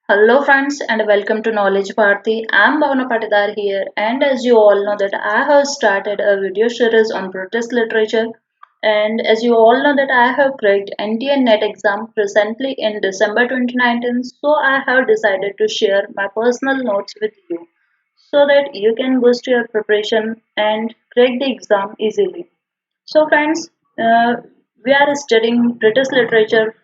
Hello friends and welcome to Knowledge Bharti. I'm Bhavana Patidar here, and as you all know that I have started a video series on British literature, and as you all know that I have cracked NTA NET exam recently in December 2019, so I have decided to share my personal notes with you so that you can boost your preparation and crack the exam easily. So, friends, uh, we are studying British literature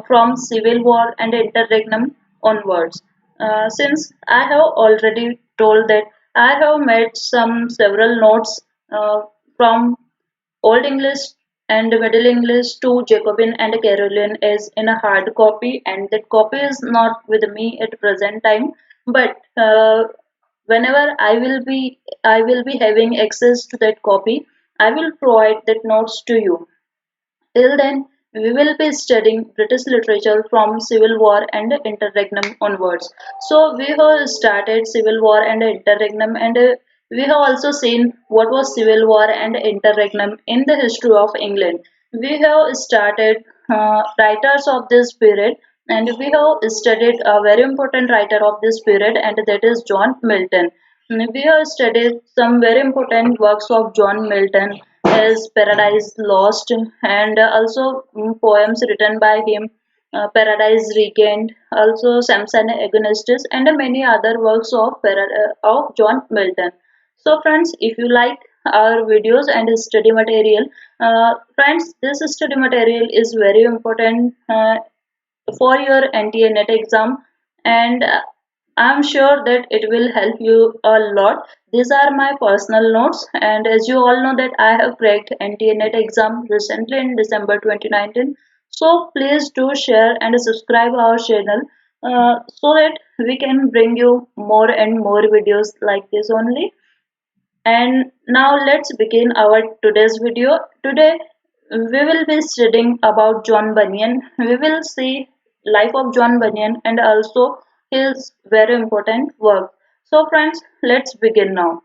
from Civil War and Interregnum onwards. Since I have already told that I have made some several notes from Old English and Middle English to Jacobean and Carolean is in a hard copy, and that copy is not with me at present time. But whenever I will be having access to that copy, I will provide that notes to you. Till then, we will be studying British literature from Civil War and Interregnum onwards. So, we have started Civil War and Interregnum, and we have also seen what was Civil War and Interregnum in the history of England. We have started writers of this period, and we have studied a very important writer of this period, and that is John Milton. We have studied some very important works of John Milton as Paradise Lost and also poems written by him, Paradise Regained, also Samson Agonistes, and many other works of John Milton. So, friends, if you like our videos and study material, friends, this study material is very important for your NTA NET exam, and I'm sure that it will help you a lot. These are my personal notes, and as you all know that I have cracked NTA NET exam recently in December 2019. So please do share and subscribe our channel so that we can bring you more and more videos like this only. And now let's begin our today's video. Today we will be studying about John Bunyan. We will see life of John Bunyan and also his very important work. So friends, let's begin now.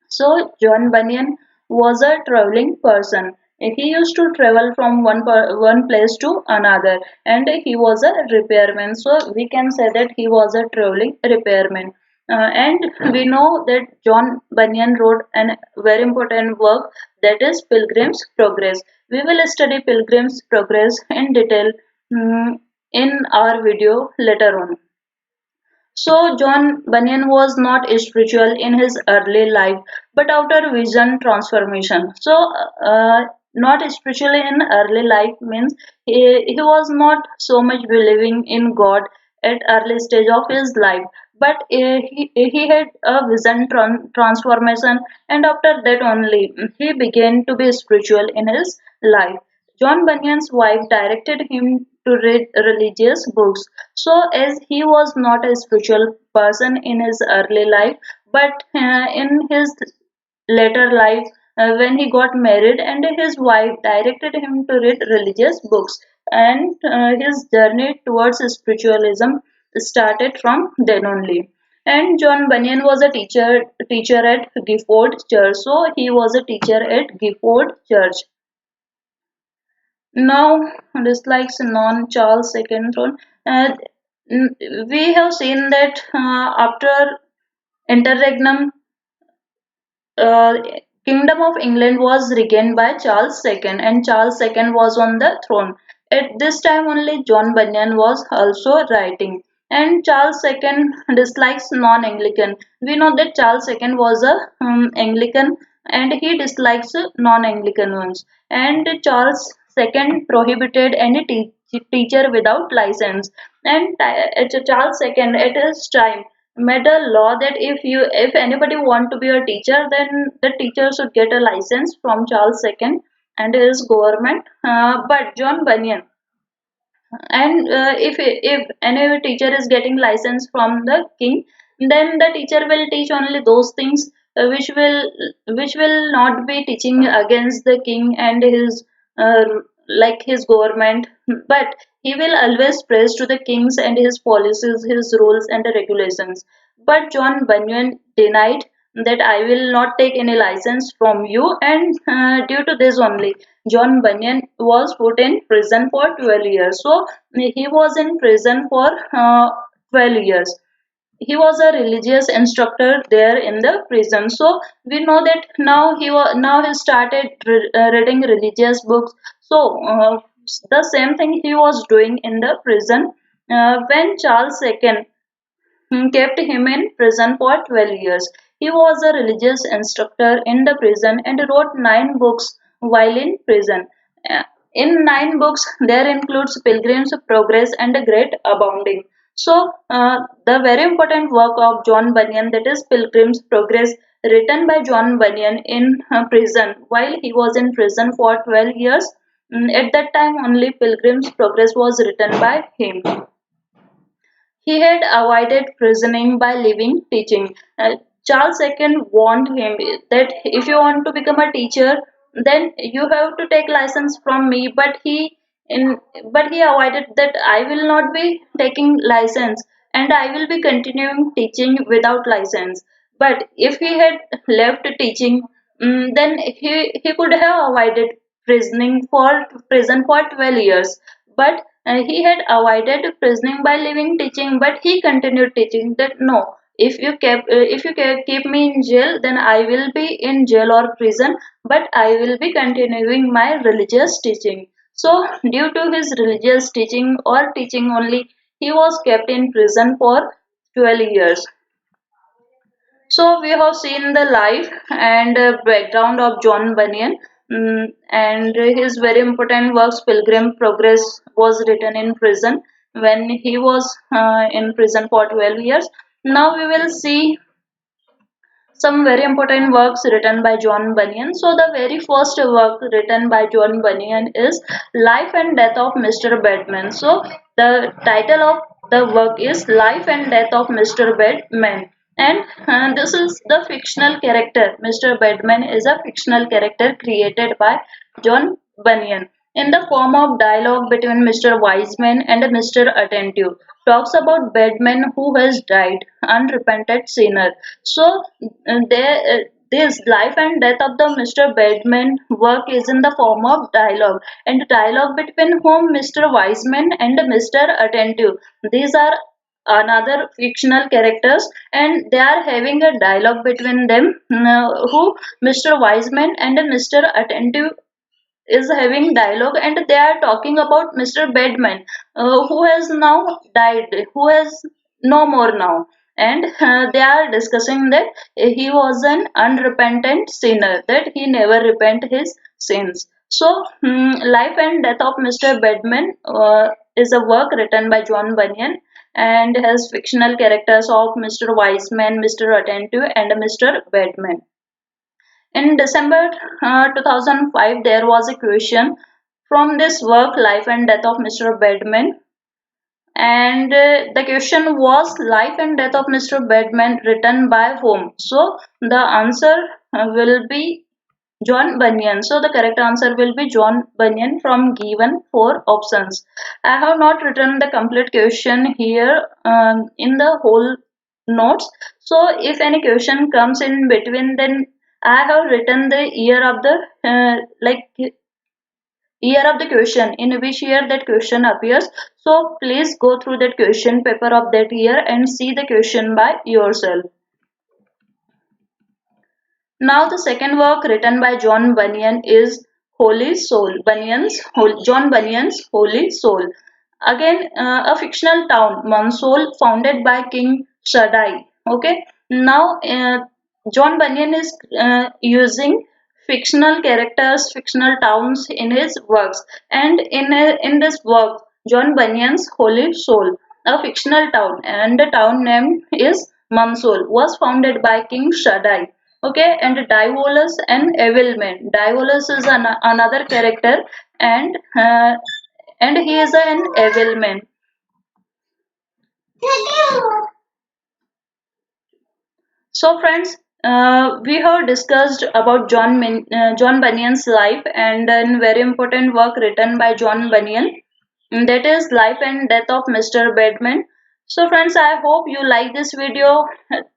So John Bunyan was a traveling person. He used to travel from one place to another, and he was a repairman. So we can say that he was a traveling repairman. And we know that John Bunyan wrote a very important work, that is Pilgrim's Progress. We will study Pilgrim's Progress in detail in our video later on. So, John Bunyan was not spiritual in his early life, but after vision transformation. So, not spiritual in early life means he was not so much believing in God at early stage of his life, but he had a vision transformation, and after that only he began to be spiritual in his life. John Bunyan's wife directed him to read religious books. So, as he was not a spiritual person in his early life, but in his later life, when he got married, and his wife directed him to read religious books, and his journey towards spiritualism started from then only. And John Bunyan was a teacher at Gifford Church. So he was a teacher at Gifford Church. Now, dislikes non-Charles II throne. Uh, we have seen that after interregnum, uh, Kingdom of England was regained by Charles II, and Charles II was on the throne. At this time only, John Bunyan was also writing, and Charles II dislikes non-Anglican. We know that Charles II was a Anglican, and he dislikes non-Anglican ones. And Charles II prohibited any teacher without license. And Charles II at his time made a law that if anybody want to be a teacher, then the teacher should get a license from Charles II and his government. But John Bunyan, and if any teacher is getting license from the king, then the teacher will teach only those things which will not be teaching against the king and his uh, like his government, but he will always praise to the kings and his policies, his rules and regulations. But John Bunyan denied that I will not take any license from you, and due to this only John Bunyan was put in prison for 12 years. So he was in prison for 12 years. He was a religious instructor there in the prison. So we know that now he started reading religious books. So the same thing he was doing in the prison when Charles II kept him in prison for 12 years. He was a religious instructor in the prison and wrote 9 books while in prison. Uh, in 9 books, there includes Pilgrim's Progress and the Great Abounding. So, the very important work of John Bunyan, that is Pilgrim's Progress, written by John Bunyan in prison while he was in prison for 12 years. At that time, only Pilgrim's Progress was written by him. He had avoided prisoning by leaving teaching. Charles II warned him that if you want to become a teacher, then you have to take license from me. In, but he avoided that. I will not be taking license, and I will be continuing teaching without license. But if he had left teaching, then he could have avoided prison for 12 years. But he had avoided prisoning by leaving teaching, but he continued teaching that no, if you keep me in jail, then I will be in jail or prison, but I will be continuing my religious teaching. So due to his religious teaching or teaching only, he was kept in prison for 12 years. So we have seen the life and background of John Bunyan, and his very important works, Pilgrim Progress, was written in prison when he was in prison for 12 years. Now we will see some very important works written by John Bunyan. So the very first work written by John Bunyan is Life and Death of Mr. Bedman. So the title of the work is Life and Death of Mr. Bedman. And this is the fictional character. Mr. Bedman is a fictional character created by John Bunyan in the form of dialogue between Mr. Wiseman and Mr. Attentive. Talks about Bedman who has died, unrepentant sinner. So this life and death of the Mr. Bedman work is in the form of dialogue, and dialogue between whom Mr. Wiseman and Mr. Attentive. These are another fictional characters, and they are having a dialogue between them, who Mr. Wiseman and Mr. Attentive is having dialogue, and they are talking about Mr. Bedman, who has now died, who has no more now, and they are discussing that he was an unrepentant sinner, that he never repent his sins. So, Life and Death of Mr. Bedman is a work written by John Bunyan and has fictional characters of Mr. Wiseman, Mr. Attentive, and Mr. Bedman. In December 2005, there was a question from this work, Life and Death of Mr. Bedman, and the question was Life and Death of Mr. Bedman written by whom? So the answer will be John Bunyan. So the correct answer will be John Bunyan from given 4 options. I have not written the complete question here in the whole notes. So if any question comes in between, then I have written the year of the year of the question, in which year that question appears. So please go through that question paper of that year and see the question by yourself. Now the second work written by John Bunyan is Holy Soul. John Bunyan's Holy Soul. Again, a fictional town, Mansol, founded by King Shaddai. Okay. Now, John Bunyan is using fictional characters, fictional towns in his works, and in this work, John Bunyan's Holy Soul, a fictional town, and the town name is Mansol, was founded by King Shaddai. Okay, and Diabolus and Evilman. Diabolus is another character, and he is an evil man. So, friends, we have discussed about John Bunyan's life and a very important work written by John Bunyan, that is Life and Death of Mr. Bedman. So, friends, I hope you like this video.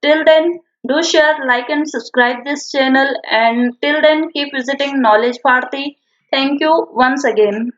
Till then, do share, like, and subscribe this channel. And till then, keep visiting Knowledge Bharti. Thank you once again.